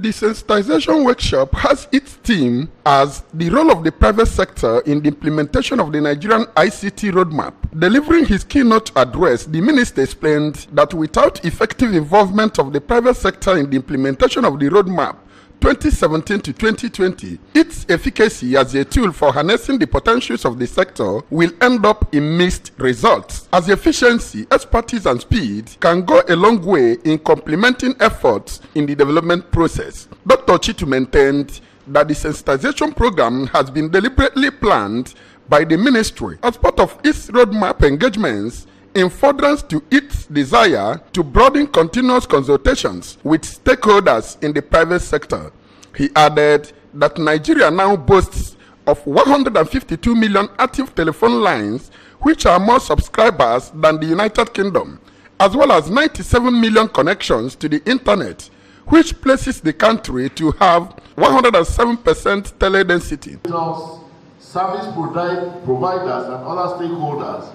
The sensitization workshop has its theme as the role of the private sector in the implementation of the Nigerian ICT roadmap. Delivering his keynote address, the minister explained that without effective involvement of the private sector in the implementation of the roadmap 2017 to 2020, its efficacy as a tool for harnessing the potentials of the sector will end up in mixed results, as efficiency, expertise, and speed can go a long way in complementing efforts in the development process. Dr. Chitu maintained that the sensitization program has been deliberately planned by the ministry as part of its roadmap engagements in furtherance to its desire to broaden continuous consultations with stakeholders in the private sector. He added that Nigeria now boasts of 152 million active telephone lines, which are more subscribers than the United Kingdom, as well as 97 million connections to the internet, which places the country to have 107% teledensity. Service providers and other stakeholders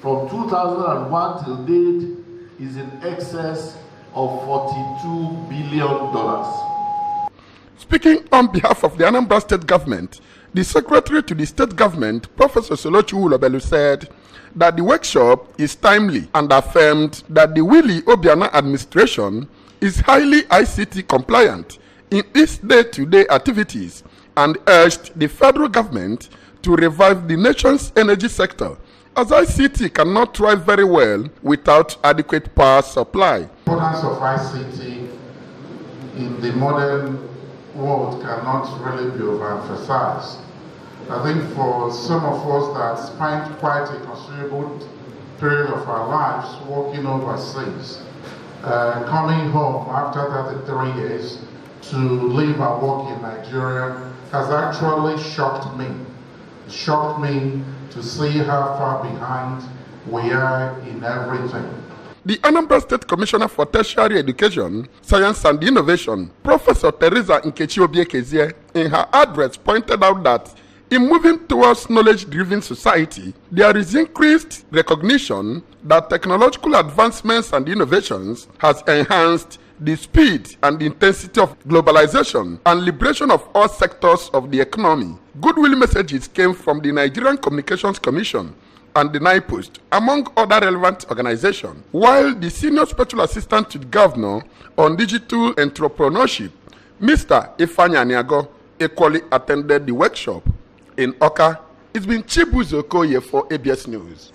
from 2001 till date is in excess of $42 billion. Speaking on behalf of the Anambra state government, the secretary to the state government, Professor Solochi Ulobelu, said that the workshop is timely and affirmed that the Willie Obiano administration is highly ICT compliant in its day-to-day activities and urged the federal government to revive the nation's energy sector, as ICT cannot thrive very well without adequate power supply. The importance of ICT in the modern world cannot really be overemphasized. I think for some of us that spent quite a considerable period of our lives working overseas, coming home after 33 years to live and work in Nigeria has actually shocked me. It shocked me to see how far behind we are in everything. The Anambra State Commissioner for Tertiary Education, Science and Innovation, Professor Teresa Nkechi-Obiekezie, in her address pointed out that in moving towards knowledge-driven society, there is increased recognition that technological advancements and innovations has enhanced the speed and the intensity of globalization and liberation of all sectors of the economy. Goodwill messages came from the Nigerian Communications Commission and the NIPOST, among other relevant organizations, while the Senior Special Assistant to the Governor on Digital Entrepreneurship, Mr. Ifeanyi Aniago, equally attended the workshop. In Awka, it's been Chibuzo Okoye for ABS News.